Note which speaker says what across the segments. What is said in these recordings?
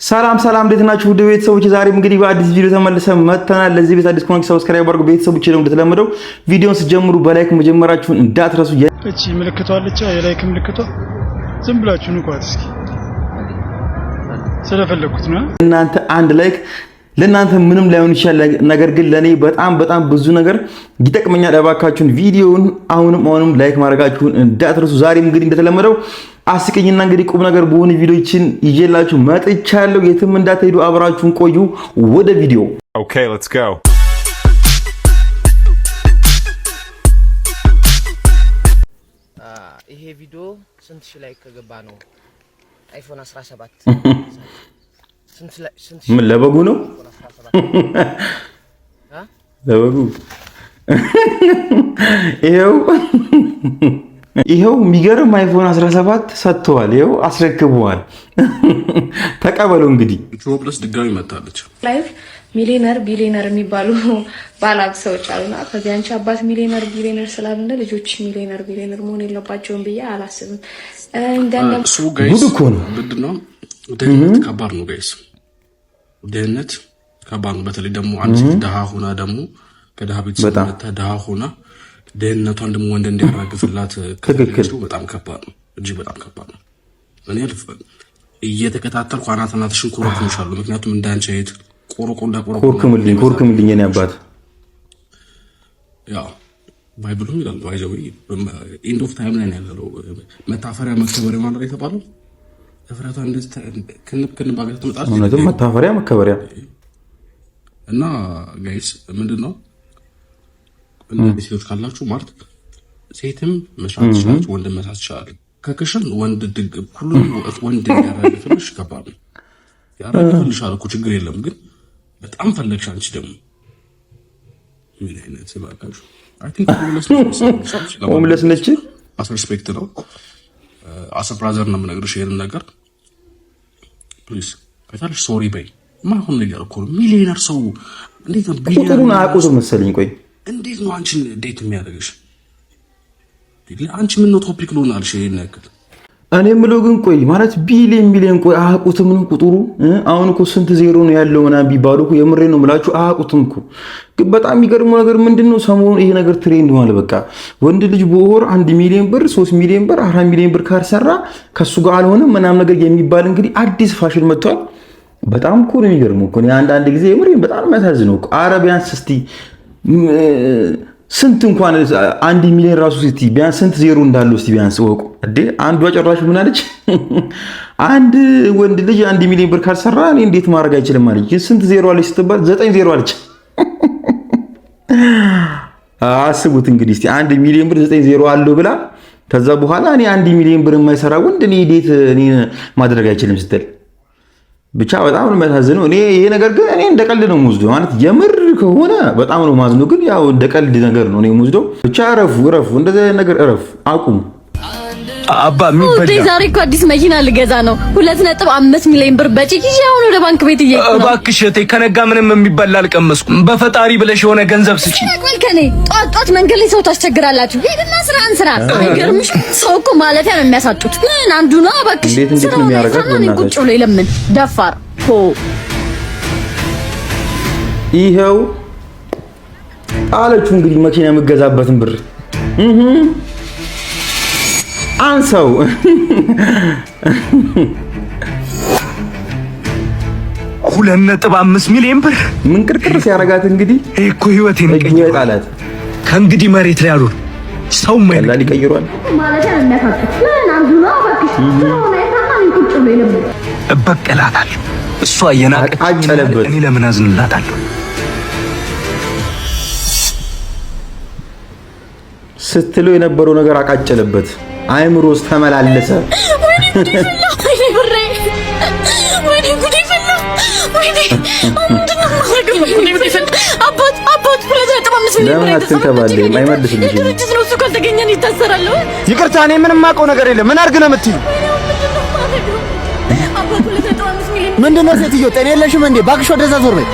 Speaker 1: ሰላም እንዴት ናችሁ? ውድ ቤተሰቦች ዛሬም እንግዲህ በአዲስ ቪዲዮ ተመልሰን መጥተናል። ለዚህ ቤት አዲስ ኮንክ ሰብስክራይብ አድርጉ። ቤተሰቦች ነው እንደተለመደው ቪዲዮን ስትጀምሩ በላይክ መጀመራችሁን እንዳትረሱ።
Speaker 2: እቺ ምልክቷ አለች፣ የላይክ ምልክቷ ዝም ብላችሁ ንኳት እስኪ። ስለፈለኩት ነው። እናንተ አንድ ላይክ ለእናንተ ምንም ላይሆን ይችላል፣ ነገር ግን ለኔ በጣም ብዙ ነገር ይጠቅመኛል። እባካችሁን ቪዲዮውን አሁንም ላይክ ማድረጋችሁን እንዳትረሱ። ዛሬም እንግዲህ እንደተለመደው አስቂኝና እንግዲህ ቁም ነገር በሆኑ ቪዲዮዎችን ይዤላችሁ መጥቻለሁ። የትም እንዳትሄዱ አብራችሁን ቆዩ። ወደ ቪዲዮ
Speaker 3: ኦኬ ሌትስ ጎ።
Speaker 4: ይሄ ቪዲዮ ስንት ሺህ ላይክ ከገባ ነው አይፎን 17
Speaker 1: ምን ለበጉ ነው? ለበጉ ይሄው የሚገርም አይፎን 17 ሰጥተዋል። ይሄው አስረክበዋል። ተቀበሉ እንግዲህ።
Speaker 5: ፕሮብለስ ድጋሚ መጣለች።
Speaker 6: ላይፍ ሚሊዮነር ቢሊዮነር የሚባሉ ባለሀብት ሰዎች አሉና ከዚህ አንቺ አባት ሚሊዮነር ቢሊዮነር ስላልሆነ ልጆች ሚሊዮነር ቢሊዮነር መሆን የለባቸውም ብዬ አላስብም።
Speaker 1: ጉድ እኮ ነው።
Speaker 5: ምንድነው ድህነት ከባድ ነው ጋይስ፣ ድህነት ከባድ ነው። በተለይ ደግሞ አንድ ሴት ደሃ ሆና ደግሞ ከደሃ ቤተሰብ መጣ ደሃ ሆና ድህነቷን ደግሞ ወንድ እንዲያራግፍላት ከፈለገችው በጣም ከባድ ነው፣ እጅግ በጣም ከባድ ነው። እኔ እየተከታተልኩ አናትሽን ኮረኩምሻለሁ። ምክንያቱም እንዳንቺ አይነት
Speaker 1: ኮርኩምልኝ የኔ አባት
Speaker 5: ያው ባይብሉም ይላል አይዘው ኢንድ ኦፍ ታይም ላይ ያለው መታፈሪያ መከበሪያ ማለት የተባለው ተፈራታ እንደዚህ ክንብ ባገት ተመጣጣ
Speaker 1: ነው። መታፈሪያ መከበሪያ
Speaker 5: እና ጋይስ ምንድነው እነዚህ ሴቶች ካላችሁ ማለት ሴትም መስራት ይችላል፣ ወንድ መስራት ይችላል። ከክሽን ወንድ ድግ ሁሉም ወንድ ያራግፍልሽ ከባድ ነው። ያራግፍልሻል እኮ ችግር የለም፣ ግን በጣም ፈለግሽ አንቺ ደግሞ ምን አይነት ሰባካሽ አይ ቲንክ
Speaker 1: ሆምለስ ነች።
Speaker 5: ሪስፔክት ነው። ብራዘር ነው የምነግርሽ ይሄን ነገር ፕሊዝ ከታለሽ ሶሪ በይ። ማይሆን ነገር እኮ ሚሊዮነር ሰው እንዴት ነው
Speaker 1: ቢሊዮነር አያውቁትም መሰለኝ። ቆይ
Speaker 5: እንዴት ነው አንቺን ዴት የሚያደርግሽ? አንቺ ምን ነው ቶፒክ ሎናልሽ ይሄን ነገር?
Speaker 1: እኔ የምለው ግን ቆይ ማለት ቢሊዮን ቆይ አያውቁትም ነው ቁጥሩ። አሁን እኮ ስንት ዜሮ ነው ያለው ምናምን ቢባሉ እኮ የምሬ ነው የምላችሁ አያውቁትም እኮ። ግን በጣም የሚገርመው ነገር ምንድነው ሰሞኑን ይሄ ነገር ትሬንድ ማለት በቃ ወንድ ልጅ በወር 1 ሚሊዮን ብር 3 ሚሊዮን ብር 4 ሚሊዮን ብር ካልሰራ ከሱ ጋር አልሆነም ምናምን ነገር የሚባል እንግዲህ አዲስ ፋሽን መጥቷል። በጣም እኮ ነው የሚገርመው እኮ አንዳንድ ጊዜ የምሬ በጣም የሚያሳዝነው እኮ አረቢያንስ እስቲ ስንት እንኳን 1 ሚሊዮን ራሱ እስቲ ቢያንስ ስንት ዜሮ እንዳለው እስቲ ቢያንስ ወቁ እንዴ። አንዷ ጨራሽ ምን አለች? አንድ ወንድ ልጅ 1 ሚሊዮን ብር ካልሰራ እኔ እንዴት ማድረግ አይችልም አለች። ስንት ዜሮ አለች ስትባል 9 ዜሮ አለች። አስቡት እንግዲህ እስቲ 1 ሚሊዮን ብር 9 ዜሮ አለው ብላ ከዛ በኋላ እኔ 1 ሚሊዮን ብር የማይሰራ ወንድ እኔ እንዴት እኔ ማድረግ አይችልም ስትል ብቻ በጣም ነው የሚያሳዝነው። እኔ ይሄ ነገር ግን እኔ እንደቀልድ ነው የምወስደው ማለት የምር ከሆነ በጣም ነው ማዝነው፣ ግን ያው እንደቀልድ ነገር ነው እኔ የምወስደው። ብቻ እረፉ፣ እንደዚህ ነገር እረፉ፣ አቁሙ።
Speaker 7: አባ የሚበላ ዛሬ እኮ አዲስ መኪና ልገዛ ነው 2.5 ሚሊዮን ብር በጭቅ ይዤ አሁን ወደ ባንክ ቤት እየሄድኩ ነው። እባክሽ እቴ ከነጋ ምንም የሚበላ አልቀመስኩም። በፈጣሪ ብለሽ የሆነ ገንዘብ ስጪ። ከኔ ጧት መንገድ ላይ ሰው ታስቸግራላችሁ። ሄድና ስራን ስራ። አይገርምሽ? ሰው እኮ ማለፊያ ነው የሚያሳጡት። ምን አንዱ ነው እባክሽ።
Speaker 1: እንዴት ነው የሚያረጋት?
Speaker 7: ቁጭ ብሎ ይለምን ደፋር ሆ
Speaker 1: ይሄው አለችው እንግዲህ መኪና የምገዛበትን ብር አንሰው
Speaker 7: 2.5 ሚሊዮን ብር
Speaker 1: ምን ቅርቅር ሲያረጋት እንግዲህ
Speaker 7: እኮ ህይወቴን
Speaker 1: ይቀይራል።
Speaker 7: ከእንግዲህ መሬት ላይ አሉን ሰው ማይል
Speaker 1: ይቀይሯል
Speaker 6: ማለት ነው የሚያሳጡት። ምን አንዱ ነው እባክሽ ስለሆነ የታማኝ ቁጭ ብሎ ይለምን
Speaker 7: እበቀላታለሁ። እሷ የናቀጨለበት እኔ ለምን አዝንላታለሁ?
Speaker 1: ስትለው የነበረው ነገር አቃጨለበት፣ አይምሮስ ተመላለሰ። ለምን አትንከባለይ? አይመልስልሽም።
Speaker 7: ይቅርታ እኔ ምንም የማውቀው ነገር የለም። ምን አድርግ ነው የምትይው?
Speaker 4: ምንድነው ሴትዮ ጤና የለሽም እንዴ? እባክሽ ወደዛ ዞር በይ።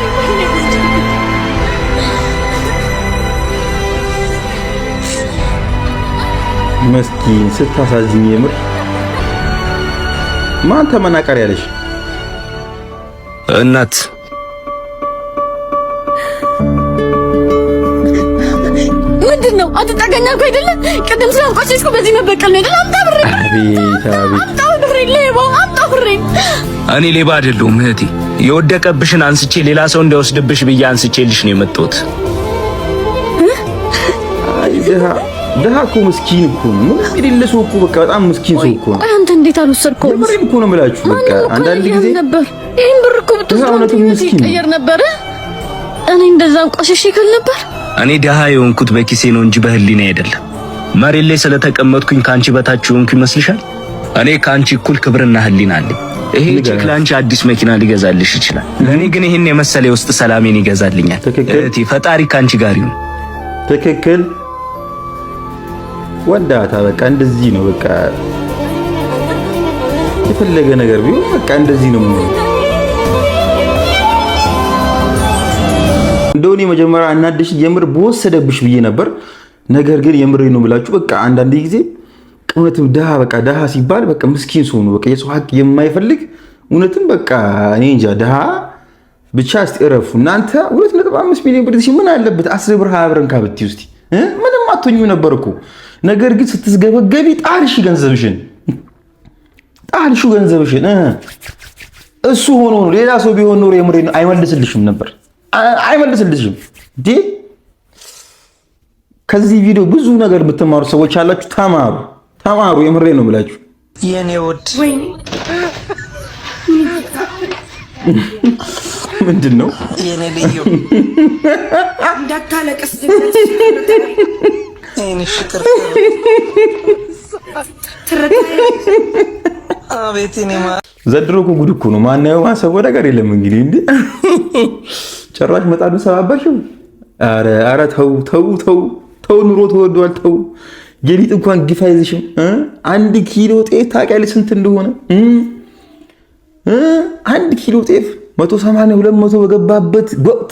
Speaker 1: መስኪን ስታሳዝኝ የምር ማን ተመናቀር ያለሽ
Speaker 7: እናት
Speaker 6: ምንድነው? አትጠጋኛልኩ አይደለ? ቅድም ስላንቆሽሽኩ በዚህ መበቀል ነው አይደል? አምጣ ብሬ
Speaker 7: እኔ ሌባ አይደለሁም እህቴ። የወደቀብሽን አንስቼ ሌላ ሰው እንዳይወስድብሽ ብዬ አንስቼልሽ ነው የመጣሁት።
Speaker 2: አይ ደሃ እኮ ምስኪን እኮ ነው። ምን የሌለ ሰው እኮ በቃ በጣም ምስኪን ሰው እኮ ነው።
Speaker 6: አንተ እንዴት አልወሰድከውም?
Speaker 2: ምንም እኮ ነው የምላችሁ። በቃ አንዳንድ ጊዜ
Speaker 6: ነበር ይሄን ብር እኮ ብትወስድ ይቀየር ነበር። እኔ እንደዛ አንቆሽሽ ይከል ነበር።
Speaker 7: እኔ ደሃ የሆንኩት በኪሴ ነው እንጂ በህሊና አይደለም። መሬት ላይ ስለተቀመጥኩኝ ካንቺ በታች ሆንኩ ይመስልሻል? እኔ ካንቺ እኩል ክብርና ህሊና አለኝ። ይሄ ቼክ ላንቺ አዲስ መኪና ሊገዛልሽ ይችላል። ለኔ ግን ይሄን የመሰለ ውስጥ ሰላሜን ይገዛልኛል። እህቴ ፈጣሪ ካንቺ ጋር ይሁን።
Speaker 2: ትክክል ወዳታ በቃ እንደዚህ ነው። በቃ የፈለገ ነገር ቢሆን በቃ እንደዚህ ነው። እንደውኔ መጀመሪያ አናደሽ የምር በወሰደብሽ ብዬ ነበር። ነገር ግን የምሬ ነው ብላችሁ በቃ አንዳንድ ጊዜ እውነትም ደሃ በቃ ደሃ ሲባል በቃ ምስኪን ሰው ነው። በቃ የሰው ሀቅ የማይፈልግ እውነትም በቃ እኔ እንጃ ደሃ ብቻ። እስቲ እረፉ እናንተ። 2.5 ሚሊዮን ብር ምን አለበት 10 ብር 20 ብርን ካብቲ ውስጥ ምንም አትኙ ነበር እኮ። ነገር ግን ስትስገበገቢ ጣልሽ ገንዘብሽን እሱ ሆኖ ነው። ሌላ ሰው ቢሆን ኖሮ የምሬ ነው አይመልስልሽም ነበር። አይመልስልሽም እንዴ። ከዚህ ቪዲዮ ብዙ ነገር የምትማሩ ሰዎች አላችሁ። ተማሩ። የምሬ ነው ብላችሁ
Speaker 3: የኔ ወድ
Speaker 2: ምንድን ነው
Speaker 3: የኔ ልዩ
Speaker 8: እንዳታለቅስ
Speaker 3: የኔ ፍቅር አቤት የኔ
Speaker 2: ዘድሮ እኮ ጉድ እኮ ነው። ማናየው ማሰብ ነገር የለም እንግዲህ እንዴ ጭራሽ መጣዱ ሰባባሽው። ኧረ ተው ኑሮ ተወዷል። ተው የሊጥ እንኳን ግፍ አይዝሽም። 1 ኪሎ ጤፍ ታውቂያለሽ ስንት እንደሆነ? 1 ኪሎ ጤፍ 180 200 በገባበት ወቅት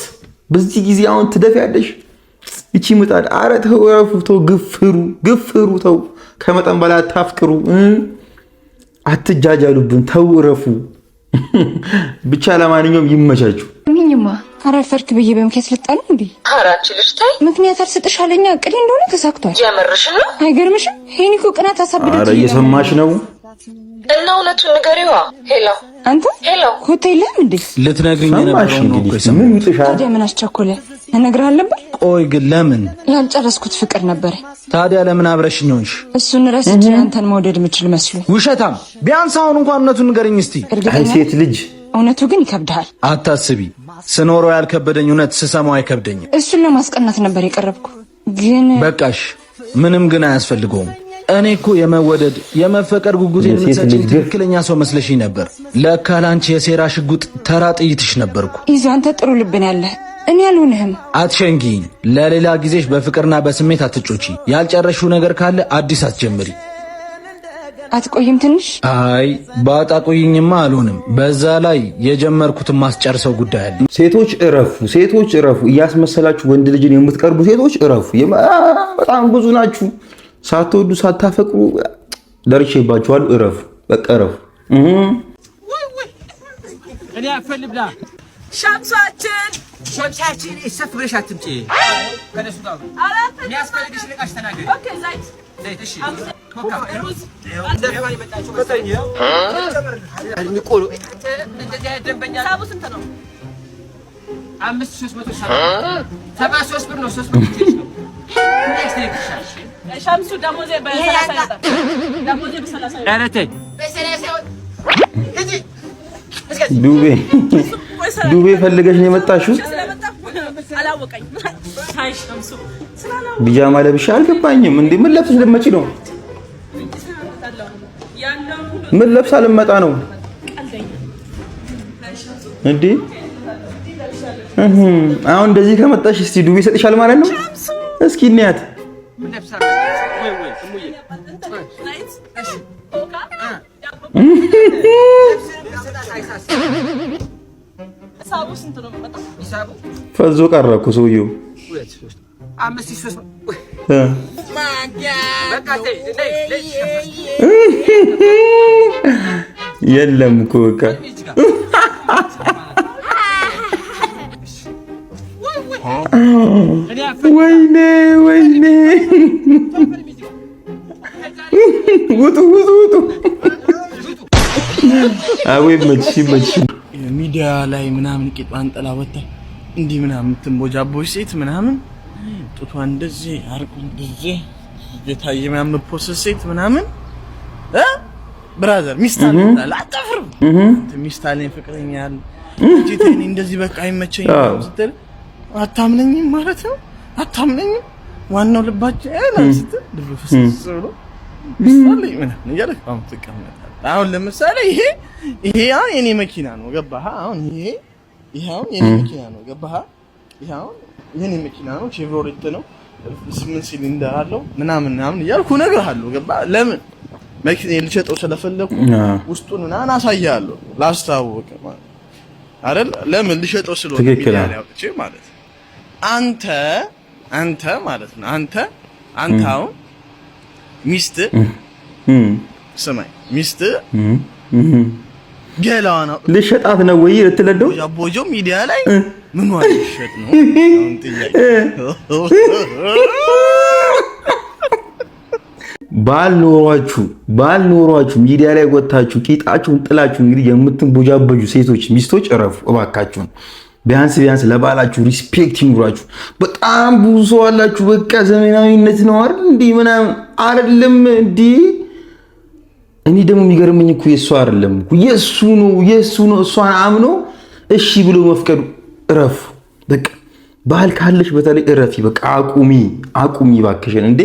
Speaker 2: በዚህ ጊዜ አሁን ትደፊያለሽ? እቺ ምጣድ። ኧረ ተው እረፉ። ተው ግፍሩ። ተው ከመጠን በላይ አታፍቅሩ። አትጃጃሉብን። ተው እረፉ። ብቻ ለማንኛውም ይመቻችሁ።
Speaker 9: ምንኝማ አራፈርክ ብዬ በምክንያት ልጣል እንዴ?
Speaker 8: አራንቺ ልጅ ታይ
Speaker 9: ምክንያት አልሰጥሽ አለኛ። ቅዴ እንደሆነ ተሳክቷል።
Speaker 8: የምርሽ ነው?
Speaker 9: አይገርምሽም? ሄኒኮ ቅናት አሳብደት።
Speaker 2: ኧረ እየሰማሽ ነው
Speaker 8: እና እውነቱን ንገሪዋ።
Speaker 9: አንተ ሆቴል የለም እንዴ?
Speaker 7: ልትነግሪኝ
Speaker 2: ሰማሽ? እንግዲህ ምን ይጥሻል?
Speaker 9: ታዲያ ምን አስቸኮለ? እነግርሃለሁ ነበር።
Speaker 7: ቆይ ግን ለምን?
Speaker 9: ያልጨረስኩት ፍቅር ነበር።
Speaker 7: ታዲያ ለምን አብረሽኝ ሆንሽ?
Speaker 9: እሱን ረስቼ አንተን መውደድ የምችል መስሎ።
Speaker 7: ውሸታም! ቢያንስ አሁን እንኳን እውነቱን ንገረኝ እስቲ።
Speaker 2: አይ ሴት ልጅ
Speaker 9: እውነቱ ግን ይከብዳል።
Speaker 7: አታስቢ፣ ስኖረው ያልከበደኝ እውነት ስሰማው አይከብደኝም።
Speaker 9: እሱን ለማስቀናት ነበር የቀረብኩ። ግን
Speaker 7: በቃሽ፣ ምንም ግን አያስፈልገውም። እኔ እኮ የመወደድ የመፈቀር ጉጉት የምትሰጪኝ ትክክለኛ ሰው መስለሽኝ ነበር። ለካ ላንቺ የሴራ ሽጉጥ ተራ ጥይትሽ ነበርኩ።
Speaker 9: ይዞ አንተ ጥሩ ልብን ያለህ እኔ አልሆንህም።
Speaker 7: አትሸንጊኝ። ለሌላ ጊዜሽ በፍቅርና በስሜት አትጮቺ። ያልጨረሽው ነገር ካለ አዲስ አትጀምሪ።
Speaker 9: አትቆይም ትንሽ?
Speaker 7: አይ ባጣ ቆይኝማ አልሆንም። በዛ ላይ የጀመርኩትን ማስጨርሰው ጉዳይ አለ።
Speaker 2: ሴቶች እረፉ። እያስመሰላችሁ ወንድ ልጅን የምትቀርቡ ሴቶች እረፉ። በጣም ብዙ ናችሁ። ሳትወዱ ሳታፈቅሩ ደርሼባችኋል። እረፉ፣ በቃ እረፉ።
Speaker 3: እኔ አፈልብላ ሸምሳችን ይሰፍረሽ አትምጪ። ከነሱ ጋር የሚያስፈልግሽ ልቃሽ ተናገሪ። ኦኬ ዘይት እሺ ኮካ ሩዝ እንደገና ይመጣችሁ በተኛ አልሚቆሉ እንደዚህ ደንበኛ ሳቡ ስንት ነው? 5373 ብር ነው። 300 ነው። ሻምሱ ደሞዜ በ30 ይወጣል። ደሞዜ በ30 ይወጣል። ኧረ ተይ
Speaker 2: ዱቤ ፈልገሽ ነው የመጣሽው? ቢጃማ ለብሻ አልገባኝም። እንዴ ምን ለብሰሽ ልትመጪ ነው? ምን ለብሳ ልመጣ ነው እንዴ? አሁን እንደዚህ ከመጣሽ እስቲ ዱቤ ይሰጥሻል ማለት ነው? እስኪ እንያት። ፈዞ ቀረ እኮ ሰውዬው። የለም እኮ በቃ
Speaker 1: ወይኔ ወይኔ ውጡ ውጡ ውጡ አወይ መች
Speaker 10: ሚዲያ ላይ ምናምን ቂጧን ጥላ ወጣ እንዲህ ምናምን ትንቦጃቦች ሴት ምናምን ጡቷ እንደዚህ አርቁ እንደዚህ የታየ ምናምን ፖስት ሴት ምናምን ብራዘር ሚስት አለ አታፍርም ሚስት አለኝ ፍቅረኛ አለ እንጂ ተኔ እንደዚህ በቃ አይመቸኝም ስትል አታምነኝም ማለት ነው አታምነኝም ዋናው ልባችን አይደል ስትል ልብ ፍስስ ብሎ ሚስት አለኝ ምናምን እያለች ተቀመጣ አሁን ለምሳሌ ይሄ አሁን የኔ መኪና ነው ገባህ አሁን ይሄ አሁን የኔ መኪና ነው ገባህ ይሄ አሁን የኔ መኪና ነው ቼቭሮሌት ነው 8 ሲሊንደር አለው ምናምን እያልኩ እነግርሃለሁ ገባህ ለምን መኪና ልሸጠው ስለፈለኩ ውስጡን ምናምን አሳያለሁ ላስታውቅ ማለት አይደል ለምን ልሸጠው ስለሆነ ሚዲያ ላይ አውጥቼ ማለት አንተ ማለት ነው አንተ አሁን ሚስት ሰማይ ሚስት ገላዋና
Speaker 1: ልሸጣት ነው ወይ ልትለደው
Speaker 10: ያቦጆ ሚዲያ ላይ ምን ዋል ልሸጥ ነው አሁን ጥያቄ
Speaker 1: ባልኖራችሁ ሚዲያ ላይ ወጣችሁ ቂጣችሁን ጥላችሁ እንግዲህ የምትንቦጃበጁ ሴቶች ሚስቶች እረፉ እባካችሁን ቢያንስ ለባላችሁ ሪስፔክት ይኑራችሁ በጣም ብዙ ሰው አላችሁ በቃ ዘመናዊነት ነው አይደል እንዴ ምናምን አይደለም እንዴ እኔ ደግሞ የሚገርመኝ እኮ የሱ አይደለም እኮ የሱ ነው እሷን አምኖ እሺ ብሎ መፍቀዱ እረፉ በቃ ባል ካለሽ በተለይ እረፊ በቃ አቁሚ ባክሽን እንዴ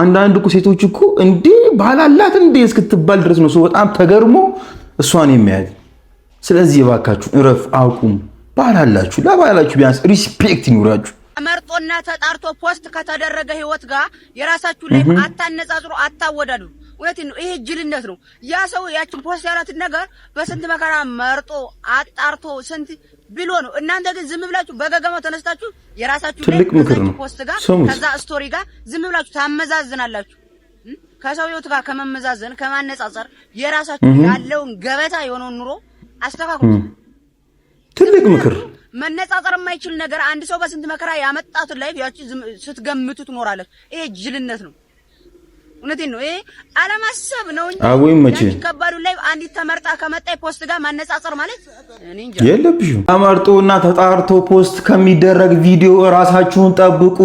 Speaker 1: አንዳንድ እኮ ሴቶች እኮ እንዴ ባል አላት እንዴ እስክትባል ድረስ ነው ሰው በጣም ተገርሞ እሷን የሚያይ ስለዚህ ባካችሁ እረፍ አቁም ባል አላችሁ ለባላችሁ ቢያንስ ሪስፔክት ይኑራችሁ
Speaker 11: መርጦና ተጣርቶ ፖስት ከተደረገ ህይወት ጋር የራሳችሁ ላይ አታነጻጽሩ አታወዳዱ ወይት ነው ይሄ ጅልነት ነው ያ ሰው ያችን ፖስት ያላትን ነገር በስንት መከራ መርጦ አጣርቶ ስንት ብሎ ነው እናንተ ግን ዝም ብላችሁ በገገማው ተነስታችሁ የራሳችሁ ላይ ፖስት ጋር ከዛ ስቶሪ ጋር ዝም ብላችሁ ታመዛዝናላችሁ ከሰው ህይወት ጋር ከመመዛዘን ከማነጻጸር የራሳችሁ ያለውን ገበታ የሆነውን ኑሮ አስተካክሉ
Speaker 1: ትልቅ ምክር
Speaker 11: መነጻጸር የማይችል ነገር አንድ ሰው በስንት መከራ ያመጣት ላይ ያቺ ስትገምቱ ትኖራለች ይሄ ጅልነት ነው እውነቴን ነው ይሄ አለማሰብ ነው እንጂ ከባዱ ላይ አንዲት ተመርጣ ከመጣይ ፖስት ጋር ማነጻጸር ማለት እኔ እንጃ
Speaker 1: የለብሽም ተመርጦና ተጣርቶ ፖስት ከሚደረግ ቪዲዮ ራሳችሁን ጠብቁ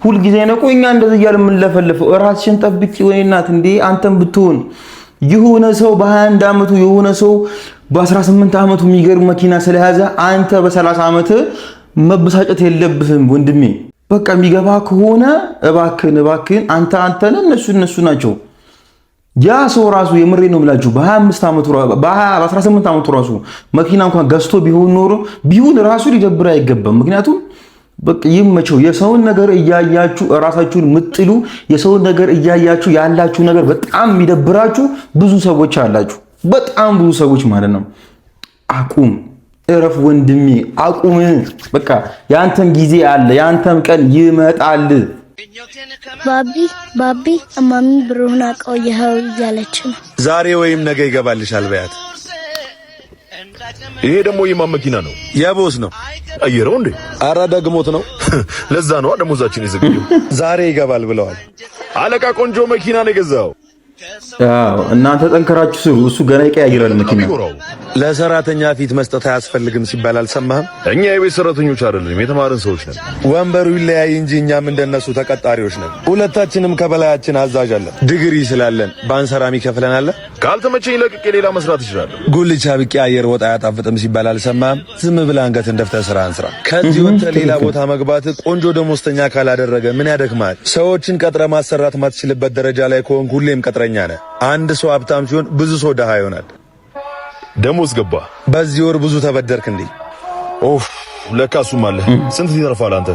Speaker 1: ሁሉ ጊዜ ነው ቆይኛ እንደዚህ ያለ ምን ለፈልፈው ራስሽን ጠብቂ ወይ እናት እንዴ አንተም ብትሆን የሆነ ሰው በ21 አመቱ የሆነ ሰው በ18 አመቱ የሚገርም መኪና ስለያዘ አንተ በ30 አመት መበሳጨት የለብህም ወንድሜ በቃ የሚገባ ከሆነ እባክህን አንተ እነሱ ናቸው ያ ሰው ራሱ የምሬ ነው ብላችሁ በ25 አመቱ በ18 አመቱ ራሱ መኪና እንኳን ገዝቶ ቢሆን ራሱ ሊደብር አይገባም ምክንያቱም በቃ ይመቸው የሰውን ነገር እያያችሁ ራሳችሁን ምጥሉ የሰውን ነገር እያያችሁ ያላችሁ ነገር በጣም የሚደብራችሁ ብዙ ሰዎች አላችሁ በጣም ብዙ ሰዎች ማለት ነው አቁም እረፍ ወንድሜ አቁም በቃ ያንተም ጊዜ አለ ያንተም ቀን ይመጣል
Speaker 12: ባቢ እማሚ ብሩህና ቆየኸው እያለች ነው
Speaker 13: ዛሬ ወይም ነገ ይገባልሻል በያት ይሄ ደግሞ የማን መኪና ነው የቦስ ነው አየረው እንዴ አራ ደግሞት ነው ለዛ ነው ደሞዛችን ይዘግየው ዛሬ ይገባል ብለዋል አለቃ ቆንጆ መኪና ነው የገዛው
Speaker 1: እናንተ ጠንከራችሁ ስሩ እሱ ገና ይቀያይራል መኪና
Speaker 13: ለሰራተኛ ፊት መስጠት አያስፈልግም ሲባል አልሰማህም እኛ የቤት ሰራተኞች አይደለም የተማርን ሰዎች ነን ወንበሩ ይለያይ እንጂ እኛም እንደነሱ ተቀጣሪዎች ነን ሁለታችንም ከበላያችን አዛዥ አለን ዲግሪ ስላለን ባንሰራም ይከፍለናል ካልተመቸኝ ለቅቄ ሌላ መስራት ይችላል ጉልቻ ብቄ አየር ወጣ ያጣፍጥም ሲባል አልሰማህም ዝም ብለህ አንገትን ደፍተህ ስራህን ስራ ከዚህ ወጥተህ ሌላ ቦታ መግባት ቆንጆ ደሞዝተኛ ካላደረገ ምን ያደክማል ሰዎችን ቀጥረ ማሰራት ማትችልበት ደረጃ ላይ ከሆንክ ሁሌም ቀጥረኛ ነህ አንድ ሰው ሀብታም ሲሆን ብዙ ሰው ደሃ ይሆናል ደሞዝ ገባ በዚህ ወር ብዙ ተበደርክ እንዴ ኦፍ ለካሱም አለ ስንት ይተርፋል አንተ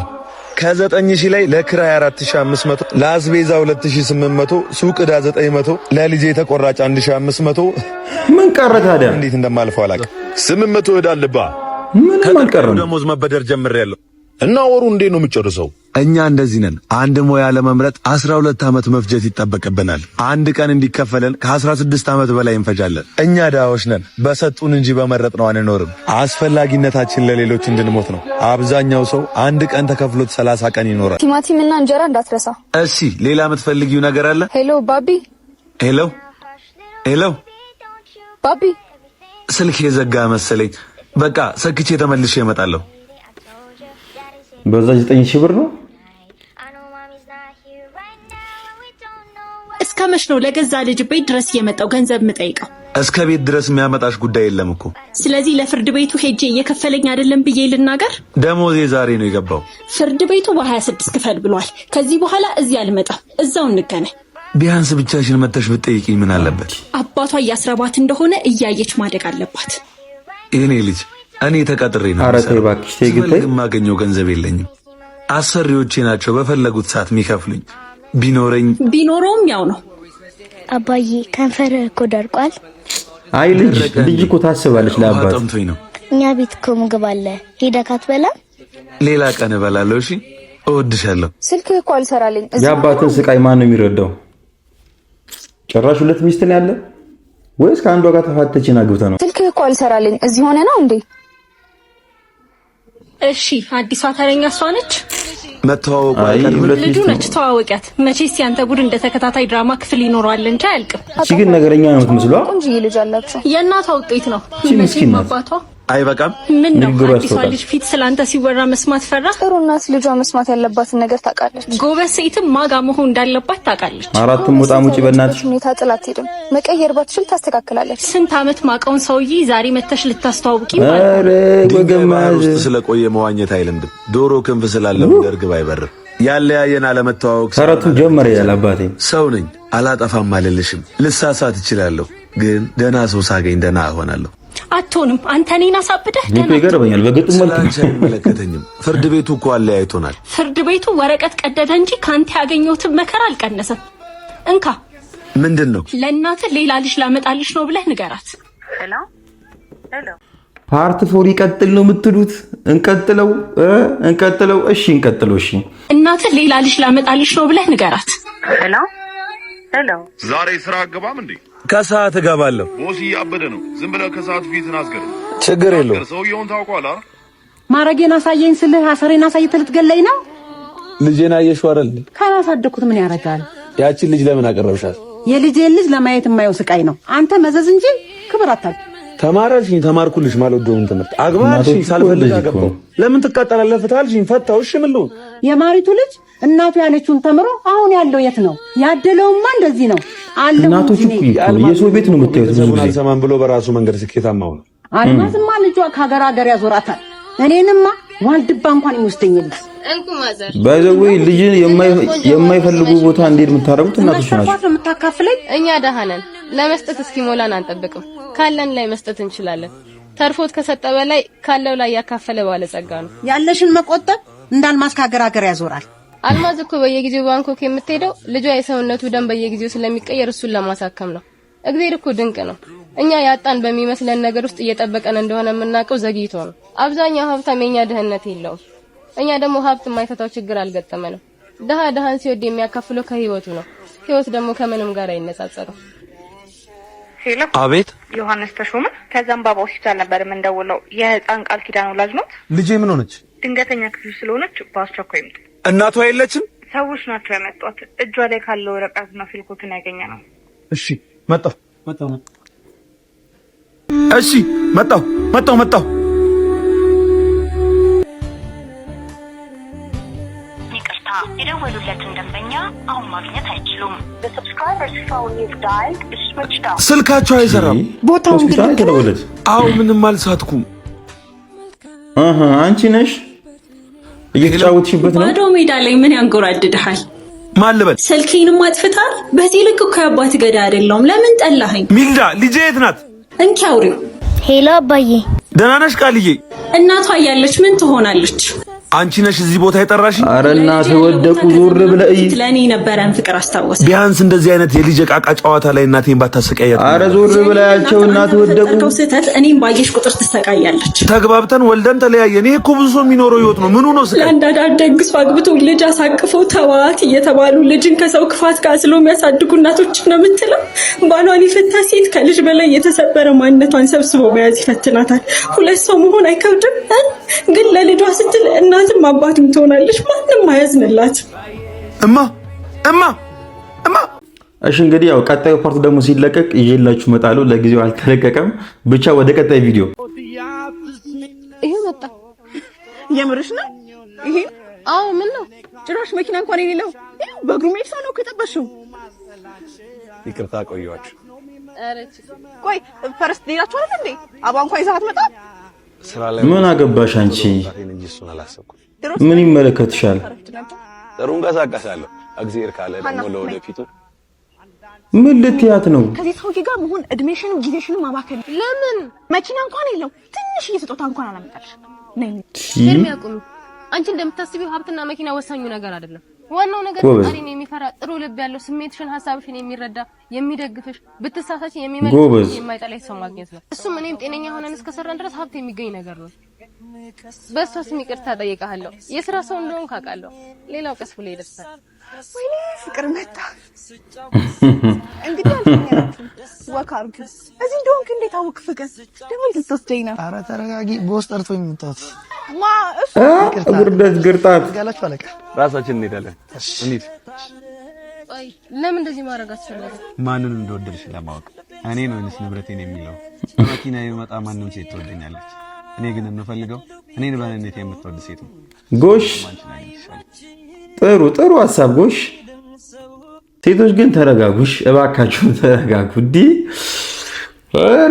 Speaker 13: ከ9000 ላይ ለክራይ 4500 ለአስቤዛ 2800 ሱቅ ዕዳ 900 ለልጄ ተቆራጭ 1500
Speaker 1: ምን ቀረ ታዲያ
Speaker 13: እንዴት እንደማልፈው አላውቅም 800 ዕዳ አለባ
Speaker 1: ምንም አልቀረም
Speaker 13: ደሞዝ መበደር ጀምሬያለሁ እና ወሩ እንዴት ነው የሚጨርሰው እኛ እንደዚህ ነን። አንድ ሙያ ለመምረጥ 12 ዓመት መፍጀት ይጠበቅብናል። አንድ ቀን እንዲከፈለን ከ16 ዓመት በላይ እንፈጃለን። እኛ ዳዎች ነን። በሰጡን እንጂ በመረጥነው አንኖርም። አስፈላጊነታችን ለሌሎች እንድንሞት ነው። አብዛኛው ሰው አንድ ቀን ተከፍሎት 30 ቀን ይኖራል።
Speaker 6: ቲማቲምና እንጀራ እንዳትረሳ።
Speaker 13: እሺ፣ ሌላ የምትፈልጊው ነገር አለ?
Speaker 6: ሄሎ ባቢ።
Speaker 13: ሄሎ ሄሎ
Speaker 6: ባቢ።
Speaker 13: ስልክ የዘጋ መሰለኝ። በቃ ሰክቼ ተመልሼ እመጣለሁ።
Speaker 1: በዛ 9000 ብር ነው።
Speaker 14: እስከ መች ነው ለገዛ ልጅ ቤት ድረስ የመጣው ገንዘብ የምጠይቀው?
Speaker 13: እስከ ቤት ድረስ የሚያመጣሽ ጉዳይ የለም እኮ።
Speaker 14: ስለዚህ ለፍርድ ቤቱ ሄጄ እየከፈለኝ አይደለም ብዬ ልናገር?
Speaker 13: ደሞዜ ዛሬ ነው የገባው።
Speaker 14: ፍርድ ቤቱ በ26 ክፈል ብሏል። ከዚህ በኋላ እዚህ አልመጣም። እዛው እንገናኝ።
Speaker 13: ቢያንስ ብቻሽን መተሽ ብትጠይቂኝ ምን አለበት?
Speaker 14: አባቷ እያስረባት እንደሆነ እያየች ማደግ አለባት።
Speaker 13: የኔ ልጅ እኔ ተቀጥሬ ነው።
Speaker 1: ኧረ ተይ እባክሽ ተይ ግታይ።
Speaker 13: የማገኘው ገንዘብ የለኝም። አሰሪዎቼ ናቸው በፈለጉት ሰዓት የሚከፍሉኝ። ቢኖረውም
Speaker 14: ያው ነው።
Speaker 12: አባዬ ከንፈር እኮ ደርቋል።
Speaker 1: አይ ልጅ እኮ ታስባለች ለአባት።
Speaker 13: ጠምቶኝ ነው።
Speaker 12: እኛ ቤት እኮ ምግብ አለ። ሄደህ አትበላም?
Speaker 13: ሌላ ቀን እበላለሁ። እሺ፣ እወድሻለሁ።
Speaker 6: ስልክ እኮ አልሰራልኝ።
Speaker 1: የአባትን ስቃይ ማን ነው የሚረዳው? ጭራሽ ሁለት ሚስት ነው ያለ ወይስ ከአንዷ ጋር ተፋተችና ግብተ ነው?
Speaker 6: ስልክ እኮ አልሰራልኝ። እዚህ ሆነ ነው እንዴ?
Speaker 14: እሺ፣ አዲሷ ተረኛ እሷ ነች።
Speaker 13: መተዋወቁ
Speaker 14: ልጁ ነች። ተዋወቂያት። መቼስ ያንተ ጉድ እንደ ተከታታይ ድራማ ክፍል ይኖረዋል እንጂ አያልቅም።
Speaker 1: እሺ፣ ግን ነገረኛ ነው የምትመስለው።
Speaker 6: ቆንጆ ልጅ አላችሁ።
Speaker 14: የእናቷ ውጤት ነው።
Speaker 1: መቼም
Speaker 14: አባቷ
Speaker 13: አይበቃም።
Speaker 14: ምን ነው አዲሷ ልጅ ፊት ስላንተ ሲወራ መስማት ፈራ?
Speaker 6: ጥሩ እናት ልጇ መስማት ያለባትን ነገር ታውቃለች።
Speaker 14: ጎበዝ ሴትም ማጋ መሆን እንዳለባት ታውቃለች።
Speaker 1: አራትም ወጣም ውጪ በእናትሽ
Speaker 6: ሁኔታ ጥላት ሄድም መቀየር ባትችል ታስተካክላለች።
Speaker 14: ስንት ዓመት ማቀውን ሰውዬ ዛሬ መተሽ ልታስተዋውቂ ማለት?
Speaker 1: አረ ወገማዝ
Speaker 13: ውስጥ ስለቆየ መዋኘት አይለምድም። ዶሮ ክንፍ ስላለው ደርግብ አይበርም። ያለያየን አለመተዋወቅ
Speaker 1: ተረቱ ጀመረ ያለ አባቴ።
Speaker 13: ሰው ነኝ፣ አላጠፋም አልልሽም። ልሳሳት እችላለሁ፣ ግን ደህና ሰው ሳገኝ ደህና እሆናለሁ።
Speaker 14: አትሆንም። አንተ እኔን አሳብደህ
Speaker 1: ሊቆ ይገርመኛል። በግጥም መልክ
Speaker 13: አይመለከተኝም። ፍርድ ቤቱ እኮ አለያይቶናል።
Speaker 14: ፍርድ ቤቱ ወረቀት ቀደደ እንጂ ካንተ ያገኘሁትን መከራ አልቀነሰም። እንካ።
Speaker 13: ምንድን ነው?
Speaker 14: ለእናትህ ሌላ ልጅ ላመጣልሽ ነው ብለህ ንገራት።
Speaker 11: ሄሎ ሄሎ።
Speaker 1: ፓርት 4 ይቀጥል ነው የምትሉት? እንቀጥለው። እሺ እንቀጥለው። እሺ
Speaker 14: እናትህ ሌላ ልጅ ላመጣልሽ ነው ብለህ ንገራት።
Speaker 11: ሄሎ ሄሎ።
Speaker 13: ዛሬ ስራ አገባም እንዴ? ከሰዓት እገባለሁ።
Speaker 15: ቦስ እያበደ ነው። ዝም ብለህ ከሰዓት ፊትን አስገርም።
Speaker 13: ችግር የለውም።
Speaker 15: ሰውየውን ታውቀዋለህ?
Speaker 16: ማረጌን አሳየኝ ስልህ አሰሬን አሳይተህ ልትገለኝ ነው?
Speaker 13: ልጄን አየሽው አይደል?
Speaker 16: ካላሳደኩት ምን ያደርጋል?
Speaker 13: ያቺን ልጅ ለምን አቀረብሻት?
Speaker 16: የልጄን ልጅ ለማየት የማየው ስቃይ ነው። አንተ መዘዝ እንጂ ክብር አታውቅ።
Speaker 13: ተማራልሽኝ፣ ተማርኩልሽ ማልወደውን ትምህርት አግባልሽኝ፣ ሳልፈልግ አገባው። ለምን ትቃጠላለህ? ፍታልሽኝ፣ ፈታው። እሺ ምን ልሁን?
Speaker 16: የማሪቱ ልጅ እናቱ ያለችውን ተምሮ አሁን ያለው የት ነው? ያደለውማ እንደዚህ ነው አለ።
Speaker 1: እናቶች የሰው ቤት ነው የምታዩት። ብዙ ጊዜ
Speaker 13: አልሰማም ብሎ በራሱ መንገድ ስኬታማ ሆነ።
Speaker 16: አልማዝማ ልጇ ከሀገር ሀገር ያዞራታል። እኔንማ ዋልድባ እንኳን ይወስደኝልኝ።
Speaker 6: እንቁ ማዘር
Speaker 1: ባይዘዌ ልጅን የማይፈልጉ ቦታ እንዴት የምታረጉት እናቶች ናቸው።
Speaker 16: የምታካፍለኝ
Speaker 6: እኛ ደሃ ነን። ለመስጠት እስኪሞላን አንጠብቅም። ካለን ላይ መስጠት እንችላለን። ተርፎት ከሰጠ በላይ ካለው ላይ ያካፈለ ባለጸጋ ነው።
Speaker 16: ያለሽን መቆጠብ እንዳልማዝ ከሀገር ሀገር ያዞራል።
Speaker 6: አልማዝ እኮ በየጊዜው ባንኮክ የምትሄደው ልጇ የሰውነቱ ደም በየጊዜው ስለሚቀየር እሱን ለማሳከም ነው። እግዚአብሔር እኮ ድንቅ ነው። እኛ ያጣን በሚመስለን ነገር ውስጥ እየጠበቀን እንደሆነ የምናውቀው ዘግይቶ ነው። አብዛኛው ሀብታም የኛ ድህነት የለውም። እኛ ደግሞ ሀብት የማይፈታው ችግር አልገጠመንም። ደሃን ሲወድ የሚያካፍለው ከህይወቱ ነው። ህይወት ደግሞ ከምንም ጋር አይነጻጸርም።
Speaker 11: ሄሎ።
Speaker 13: አቤት።
Speaker 11: ዮሐንስ ተሾመ ከዘንባባ ሆስፒታል ነበር የምንደውለው። የህፃን ቃል ኪዳን ወላጅ ነው?
Speaker 13: ልጄ ምን ሆነች?
Speaker 11: ድንገተኛ ክፍል ስለሆነች በአስቸኳይ ይምጡ።
Speaker 13: እናቷ የለችም?
Speaker 11: ሰዎች ናቸው ያመጧት። እጇ ላይ ካለው ወረቀትና ስልኮትን ያገኘ ነው።
Speaker 13: እሺ መጣሁ። እሺ መጣሁ።
Speaker 11: ይቅርታ፣ የደወሉለትን ደንበኛ አሁን ማግኘት አይችሉም።
Speaker 13: ስልካቸው አይሰራም።
Speaker 16: ቦታውን ግን
Speaker 1: ተደወለች።
Speaker 13: አዎ ምንም አልሳትኩም።
Speaker 1: አንቺ ነሽ እየተጫወትሽበት ነው።
Speaker 14: ባዶ ሜዳ ላይ ምን ያንጎራድድሃል?
Speaker 13: ማን ልበል?
Speaker 14: ስልኬንም አጥፍታል። በዚህ ልክ እኮ ያባት ገዳ አይደለም። ለምን ጠላኸኝ?
Speaker 13: ሚልዳ ልጄ የት ናት?
Speaker 14: እንኪ አውሪው።
Speaker 12: ሄሎ አባዬ።
Speaker 13: ደህና ነሽ ቃልዬ?
Speaker 14: እናቷ እያለች ምን ትሆናለች?
Speaker 13: አንቺ ነሽ እዚህ ቦታ የጠራሽኝ?
Speaker 1: ኧረ እናትህ ወደቁ ዞር ብለህ
Speaker 14: ለኔ ነበረን ፍቅር አስታወሰ።
Speaker 13: ቢያንስ እንደዚህ አይነት የልጅ ዕቃቃ ጨዋታ ላይ እናቴን ባታሰቃያት።
Speaker 1: ኧረ ዞር ብለያቸው እናትህ ወደቁ።
Speaker 14: ስህተት እኔም ባየሽ ቁጥር ትሰቃያለች።
Speaker 13: ተግባብተን ወልደን ተለያየን። ይሄ እኮ ብዙ ሰው የሚኖረው ህይወት ነው። ምኑ ነው ስቃይ?
Speaker 14: ለአንዳንድ ደግሶ አግብቶ ልጅ አሳቅፈው ተዋት እየተባሉ ልጅን ከሰው ክፋት ጋር ስሎ የሚያሳድጉ እናቶች ነው የምትለው። ባሏን የፈታ ሴት ከልጅ በላይ የተሰበረ ማንነቷን ሰብስቦ መያዝ ይፈትናታል። ሁለት ሰው መሆን አይከብድም? ግን ለልጇ ስትል እናትም አባትም ትሆናለች። ማንም አያዝንላት።
Speaker 13: እማ
Speaker 1: እሺ እንግዲህ ያው ቀጣዩ ፓርት ደግሞ ሲለቀቅ ይዤላችሁ እመጣለሁ። ለጊዜው አልተለቀቀም። ብቻ ወደ ቀጣይ ቪዲዮ
Speaker 6: ይሄ መጣ።
Speaker 17: የምርሽ ነው ይሄ?
Speaker 6: አዎ ምን ነው
Speaker 17: ጭራሽ መኪና እንኳን የሌለው በእግሩ መሄድ ሰው ነው ከጠበሽው።
Speaker 13: ይቅርታ ቆያችሁ።
Speaker 17: ቆይ ፈረስት ሌላችሁ አይደል እንዴ? አባ እንኳን ይዛት መጣ።
Speaker 1: ምን አገባሽ አንቺ? ምን ይመለከትሻል?
Speaker 13: ጥሩ እንቀሳቀሳለሁ። እግዚአብሔር ካለ ደግሞ ለወደፊቱ
Speaker 1: ምን ልትያት ነው?
Speaker 17: ከዚህ ሰውዬ ጋር መሆን እድሜሽንም ጊዜሽንም ማባከን። ለምን መኪና እንኳን የለው ትንሽ እየስጦታ እንኳን አላመጣልሽ። ነይ
Speaker 6: የሚያቆም አንቺ እንደምታስቢው ሀብትና መኪና ወሳኙ ነገር አይደለም። ዋናው ነገር ፈጣሪን የሚፈራ ጥሩ ልብ ያለው ስሜትሽን ሀሳብሽን የሚረዳ የሚደግፍሽ ብትሳሳች የሚመልስ የማይጠላሽ ሰው ማግኘት ነው። እሱም እኔም ጤነኛ ሆነን እስከሰራን ድረስ ሀብት የሚገኝ ነገር ነው። በሷ ስም ይቅርታ ጠይቃለሁ። የሥራ ሰው እንደሆን ካውቃለሁ። ሌላው ቀስ ብሎ ይደርሳል።
Speaker 17: ወይኔ ፍቅር መጣ። እንግዲህ አልተኛችሁ ወካርኩ እዚህ እንደሆንክ እንዴት አወቅ? ፍቅር ደግሞ ልትወስደኝ ነው?
Speaker 10: ኧረ ተረጋጊ። ቦስ ጠርቶኝ መጣሁት።
Speaker 17: ማ እሱ
Speaker 1: ግርደት ግርጣት
Speaker 10: ጋላችሁ አለቃ።
Speaker 13: ራሳችን እንሄዳለን። እንሂድ።
Speaker 6: አይ ለምን እንደዚህ ማድረግ አስፈለገ?
Speaker 13: ማንንም እንደወደድሽ ለማወቅ እኔ ነው እንስ ንብረቴን የሚለው መኪና ይመጣ ማንንም ሴት ትወደኛለች። እኔ ግን የምፈልገው እኔን በእኔነት የምትወድ ሴት ነው።
Speaker 1: ጎሽ ጥሩ ሐሳብ ጎሽ። ሴቶች ግን ተረጋጉሽ፣ እባካችሁ ተረጋጉ።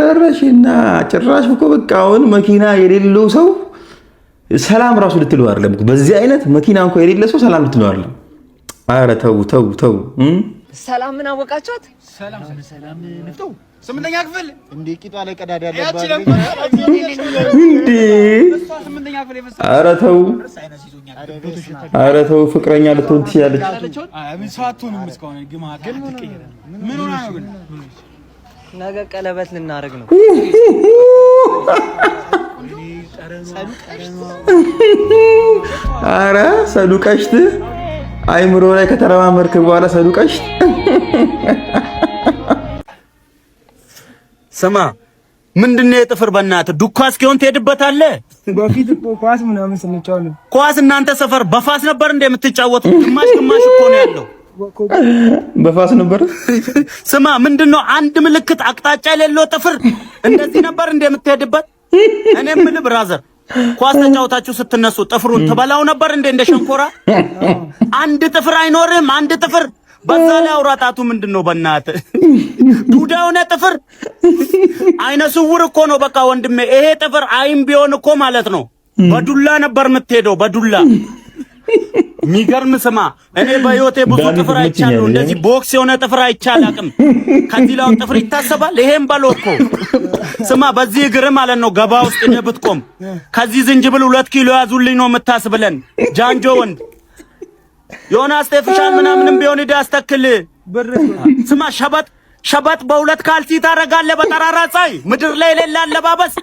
Speaker 1: ረረሽና ጭራሽ እኮ በቃ አሁን መኪና የሌለው ሰው ሰላም ራሱ ልትለው አይደለም። በዚህ አይነት መኪና እንኳን የሌለ ሰው ሰላም ልትለው አይደለም። ኧረ ተው።
Speaker 4: ሰላም ምን አወቃችኋት?
Speaker 3: ሰላም ንፍቶ 8ኛ ክፍል
Speaker 10: እንዴ ቂጧ ላይ ቀዳዳ ያለባት
Speaker 1: እንዴ! ኧረ ተው ፍቅረኛ ልትሆን ትችላለች።
Speaker 3: ምን ሆና ነው ግን?
Speaker 4: ነገ ቀለበት ልናረግ ነው።
Speaker 1: ኧረ ሰዱቀሽት አይምሮ ላይ ከተረማመርክ በኋላ ሰዱቀሽት።
Speaker 3: ስማ ምንድነው የጥፍር በእናትህ ዱካ እስኪሆን ትሄድበታለህ?
Speaker 10: በፊት እኮ ኳስ ምናምን ስንጫወት
Speaker 3: ኳስ እናንተ ሰፈር በፋስ ነበር እንደ የምትጫወቱት? ግማሽ እኮ ነው ያለው።
Speaker 1: በፋስ ነበር።
Speaker 3: ስማ ምንድነው አንድ ምልክት አቅጣጫ የሌለው ጥፍር እንደዚህ ነበር እንደ የምትሄድበት? እኔም ምልህ ብራዘር ኳስ ተጫውታችሁ ስትነሱ ጥፍሩን ትበላው ነበር እንደ ሸንኮራ? አንድ ጥፍር አይኖርም። አንድ ጥፍር በዛ ላይ አውራጣቱ ምንድነው በእናትህ ዱዳ ሆነ ጥፍር። አይነ ስውር እኮ ነው በቃ ወንድሜ። ይሄ ጥፍር አይን ቢሆን እኮ ማለት ነው በዱላ ነበር የምትሄደው በዱላ። ሚገርም ስማ እኔ በህይወቴ ብዙ ጥፍር አይቻለሁ። እንደዚህ ቦክስ የሆነ ጥፍር አይቻላቅም። ከዚህ ላይ ጥፍር ይታሰባል? ይሄን በለው እኮ ስማ በዚህ እግር ማለት ነው ገባ ውስጥ ብትቆም ከዚህ ዝንጅብል 2 ኪሎ ያዙልኝ ነው የምታስብለን ጃንጆ ወንድ። ዮናስ ተፍሻል ምናምንም ቢሆን ይዳስተክል። ስማ ሸበጥ በሁለት ካልሲ ታረጋለህ በጠራራ ፀሐይ ምድር ላይ የሌለ አለባበስ።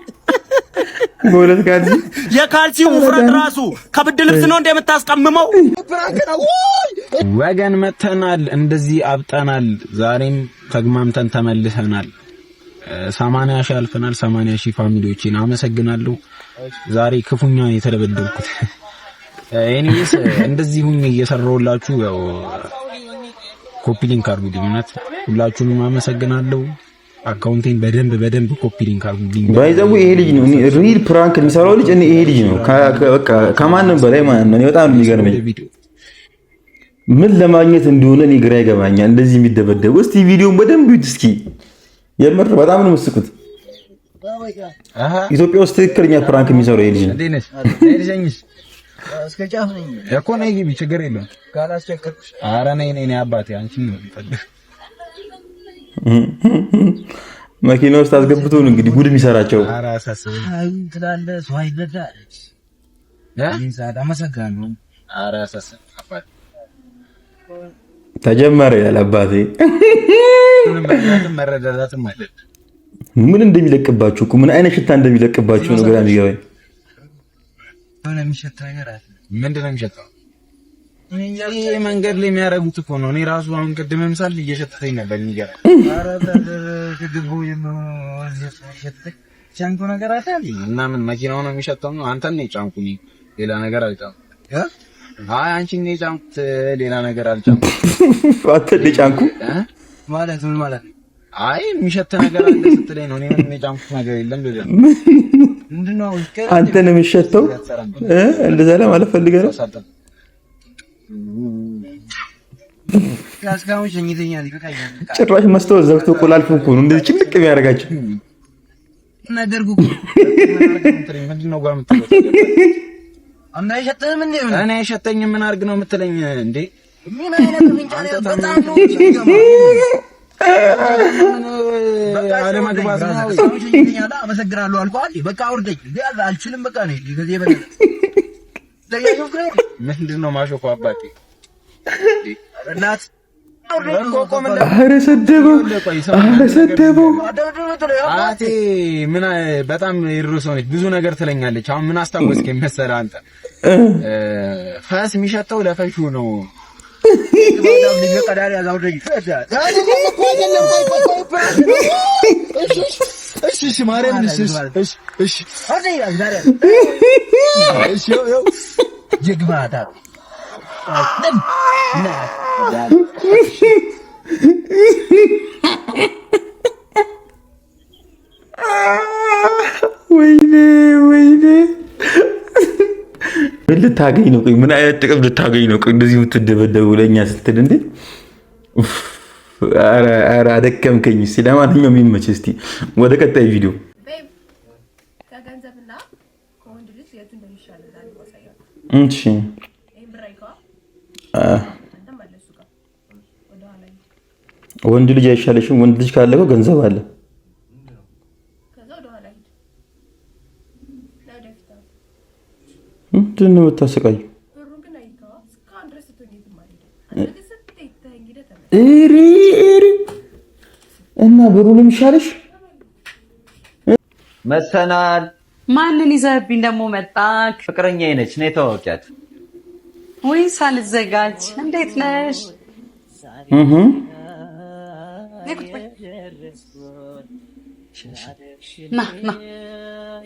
Speaker 1: በሁለት ካልሲ
Speaker 3: የካልሲ ውፍረት ራሱ ከብድ ልብስ ነው እንደምታስቀምመው።
Speaker 18: ወገን መተናል፣ እንደዚህ አብጠናል። ዛሬም ተግማምተን ተመልሰናል። 80 ሺህ አልፈናል። 80 ሺህ ፋሚሊዎችን አመሰግናለሁ። ዛሬ ክፉኛ የተደበደብኩት ኤኒዌይስ እንደዚህ ሁኝ እየሰራሁላችሁ ያው ኮፒ ሊንክ አድርጉልኝ። እውነት ሁላችሁንም አመሰግናለሁ። አካውንቴን በደንብ ኮፒ ሊንክ አድርጉልኝ።
Speaker 1: ባይዘው ይሄ ልጅ ነው ሪል ፕራንክ የሚሰራው ልጅ እኔ ይሄ ልጅ ነው በቃ ከማንም በላይ ማለት ነው። በጣም የሚገርመኝ ምን ለማግኘት እንደሆነ እኔ ግራ ይገባኛል። እንደዚህ የሚደበደቡ እስቲ ቪዲዮውን በደንብ ይዩት እስኪ። የምር በጣም ነው የምትስቁት። ኢትዮጵያ ውስጥ ትክክለኛ ፕራንክ የሚሰራው ይሄ ልጅ ነው።
Speaker 10: እስከ ጫፍ ነኝ
Speaker 18: እኮ ነኝ ግቢ ችግር የለም
Speaker 10: ካላስቸገርኩሽ።
Speaker 18: ኧረ ነኝ አባቴ አንቺን ነው የምፈልግ።
Speaker 1: መኪና ውስጥ አስገብቶ ነው እንግዲህ ጉድ የሚሰራቸው።
Speaker 18: ኧረ አሳስበኝ
Speaker 10: ትላለህ ሰው አይበላል።
Speaker 18: አመሰግናለሁ። ኧረ አሳሰብ አባቴ
Speaker 1: ተጀመረ ያለ አባቴ
Speaker 18: መረዳዳትም አይደል
Speaker 1: ምን እንደሚለቅባችሁ እኮ ምን አይነት ሽታ እንደሚለቅባችሁ ነው ግራ የሚገባኝ።
Speaker 18: ምንድን ነው የሚሸተው? ይሄ መንገድ ላይ የሚያደርጉት እኮ ነው። እኔ ራሱ አሁን ቅድም ምሳል እየሸተተኝ ነበር። የሚገርም ጫንኩ ነገር አታል እና ምን መኪናው ነው የሚሸተው ነው? አንተን ነው ጫንኩኝ፣ ሌላ ነገር አልጫንኩም። አይ አንቺን ነው ጫንኩት፣ ሌላ ነገር አልጫንኩም።
Speaker 1: አንተን ነው ጫንኩ
Speaker 18: ማለት ምን ማለት ነው? አይ የሚሸተ ነገር አለ ስትለኝ ነው። እኔ ምን ጫንኩት ነገር የለም ብለህ ምንድነው?
Speaker 1: አንተን ነው የሚሸተው እንደዛ ለማለት ፈልገህ ነው? ጭራሽ መስታወት ዘግቶ ቁላልፉ እኮ ነው እንደዚህ ጭልቅ የሚያደርጋቸው
Speaker 18: ነገርኩ። ምንድነው ጋር የምትለው? እና አይሸተኝም እንዴ? እኔ አይሸተኝም ምን አድርግ ነው የምትለኝ እንዴ? ምን አይነት ምንጫኔ በጣም ነው አለመግባት ነው። አመሰግናለሁ አልኳት። በቃ አውርደኝ አልችልም። በቃ ነው ከዚህ በላይ ምንድነው ማሾፍ አባቴ? እናት
Speaker 1: ኧረ ሰደበው
Speaker 18: አቴ ምን በጣም ይሩሶ ነች። ብዙ ነገር ትለኛለች። አሁን ምን አስታወስከኝ መሰለህ አንተ? ፈስ የሚሸተው ለፈሹ ነው።
Speaker 1: ወይኔ ምን ልታገኝ ነው? ቆይ ምን አይነት ጥቅም ልታገኝ ነው? ቆይ እንደዚህ የምትደበደበው ለእኛ ስትል እንዴ? ኧረ አደከምከኝ። እስኪ ለማንኛውም የሚመችህ እስኪ ወደ ቀጣይ ቪዲዮ እሺ። ወንድ ልጅ አይሻለሽም? ወንድ ልጅ ካለ እኮ ገንዘብ አለ። ምንድን ነው የምታሰቃዩ? እና ብሩን የሚሻለሽ
Speaker 19: መተናል።
Speaker 20: ማንን ይዘህብኝ ደግሞ መጣክ?
Speaker 19: ፍቅረኛዬ ነች፣ ነይ ተዋወቂያት።
Speaker 20: ወይ ሳልዘጋጅ እንዴት ነሽ? ና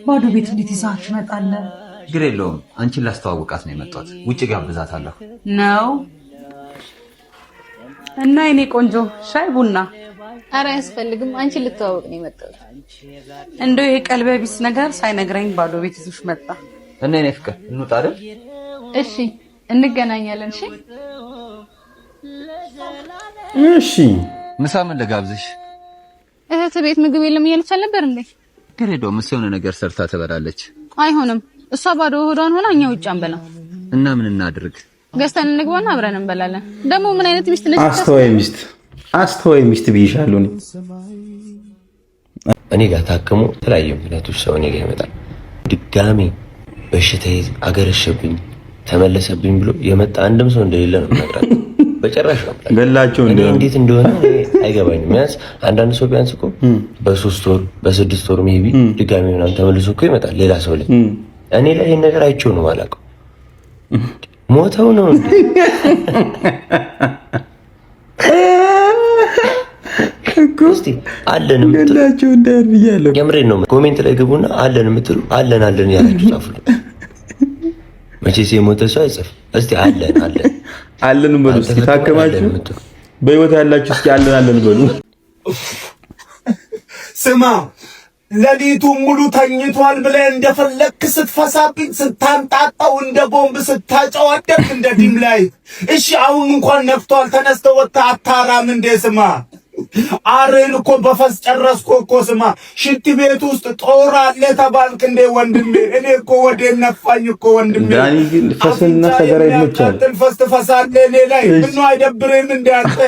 Speaker 20: ባዶ ቤት እንዴት ይዘሃት ትመጣለህ?
Speaker 19: ችግር የለውም። አንቺን ላስተዋውቃት ነው የመጣሁት። ውጭ ጋብዛታለሁ
Speaker 20: ነው እና የኔ ቆንጆ ሻይ ቡና?
Speaker 6: ኧረ አያስፈልግም። አንቺን ልተዋወቅ ነው የመጣሁት።
Speaker 20: እንደው ይሄ ቀልበ ቢስ ነገር ሳይነግረኝ ባዶ ቤት ይዞሽ መጣ።
Speaker 19: እና የኔ ፍቅር እንውጣ አይደል?
Speaker 6: እሺ እንገናኛለን።
Speaker 1: እሺ
Speaker 19: ምሳ ምን ልጋብዝሽ?
Speaker 6: እህት ቤት ምግብ የለም እያለች አልነበር እንዴ?
Speaker 19: ችግር የለውም። እሱ የሆነ ነገር ሰርታ ትበላለች።
Speaker 6: አይሆንም። እሷ ባዶ ሆዷን ሆና እኛ ውጭ አንበላ
Speaker 19: እና ምን እናድርግ?
Speaker 6: ገዝተን እንግባና አብረን እንበላለን። ደግሞ ምን አይነት ሚስት ነች?
Speaker 1: አስተዋይ ሚስት ብዬሻለሁ።
Speaker 21: እኔ ጋር ታክሞ የተለያዩ ምክንያቶች ሰው እኔ ጋር ይመጣል። ድጋሜ በሽታዬ አገረሸብኝ ተመለሰብኝ ብሎ የመጣ አንድም ሰው እንደሌለ ነው የምነግራት። በጭራሽ
Speaker 1: ገላቸው
Speaker 21: እንዴት እንደሆነ አይገባኝም። ቢያንስ አንዳንድ ሰው ቢያንስ እኮ በ3 ወር በ6 ወር ሜቢ ድጋሜ ምናምን ተመልሶ እኮ ይመጣል ሌላ ሰው ላይ። እኔ ላይ ይሄን ነገር አይቼው ነው የማላውቀው። ሞተው ነው እንዴ? እስቲ አለን
Speaker 1: ገላቸው እንዳር ብያለሁ።
Speaker 21: የምሬን ነው። ኮሜንት ላይ ግቡና አለን የምትሉ አለን ያላችሁ ጻፉልኝ። መቼስ የሞተ ሰው አይጽፍ። እስቲ አለን
Speaker 1: በሉ። እስቲ ታከማችሁ በህይወት ያላችሁ እስቲ አለን በሉ።
Speaker 10: ስማ ሌሊቱን ሙሉ ተኝቷል ብለህ እንደፈለክ ስትፈሳብኝ ስታንጣጣው እንደ ቦምብ ስታጨዋደቅ እንደ ዲም ላይ። እሺ አሁን እንኳን ነፍቷል። ተነስተህ ወጥተህ አታራም እንደ ስማ አሬን እኮ በፈስ ጨረስኩ እኮ ስማ። ሽንት ቤት ውስጥ ጦር አለ ተባልክ እንደ ወንድሜ። እኔ እኮ ወደ ነፋኝ እኮ ወንድሜ።
Speaker 1: ዳኒ ግን ፈስና ሰገራ ይመቻል።
Speaker 10: ፈስ ትፈሳለህ እኔ ላይ ምነው አይደብርህም? እንደ አንተ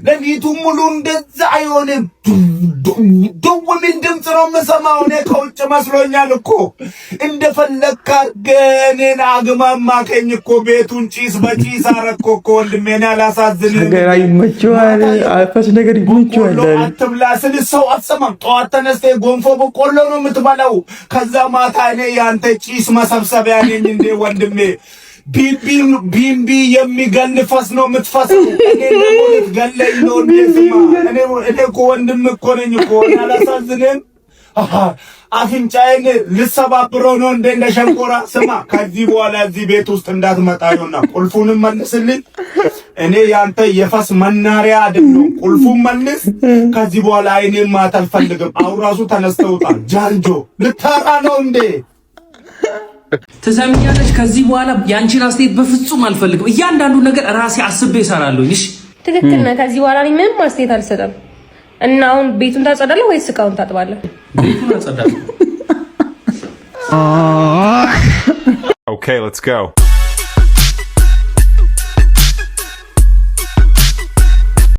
Speaker 10: ሌሊቱን ሙሉ እንደዛ አይሆንም።
Speaker 5: ምን ድምፅ ነው የምሰማው? እኔ ከውጭ መስሎኛል እኮ እንደፈለግክ አድርገህ አግማማከኝ እኮ ቤቱን ጭስ በጭስ አረኮ እኮ ወንድሜ። እኔ አላሳዝንህም?
Speaker 2: ነገር ይመችዋል፣ አፈስ ነገር ይመችዋል።
Speaker 5: አትብላ ስል ሰው አትሰማም። ጠዋት ተነስተህ ጎንፎ በቆሎ ነው የምትበላው። ከዛ ማታ እኔ ያንተ ጭስ መሰብሰቢያ ነኝ እንዴ ወንድሜ? ቢምቢ የሚገንፈስ ነው የምትፈሰው። እኔ ደግሞ ልትገለኝ ነው እንዴ? ስማ እኔ እኮ ወንድም እኮ ነኝ እኮ። አላሳዝንም? አፍንጫዬን ልሰባብረው ነው እንደ ሸንኮራ። ስማ ከዚህ በኋላ እዚህ ቤት ውስጥ እንዳትመጣ ይሆና ቁልፉንም መልስልኝ። እኔ ያንተ የፈስ መናሪያ አይደለም። ቁልፉን መልስ። ከዚህ በኋላ አይኔን ማታ አልፈልግም። አሁን ራሱ ተነስተውጣል። ጃንጆ ልታራ ነው እንዴ?
Speaker 22: ትሰሚኛለሽ? ከዚህ በኋላ ያንቺን አስተያየት በፍጹም አልፈልግም። እያንዳንዱ ነገር ራሴ አስቤ እሰራለሁ። እሺ
Speaker 6: ትክክል ነህ። ከዚህ በኋላ እኔ ምንም አስተያየት አልሰጠም። እና አሁን ቤቱን ታጸዳለህ ወይስ እቃውን ታጥባለህ?
Speaker 22: ቤቱን አጸዳለሁ።
Speaker 15: Okay, let's go.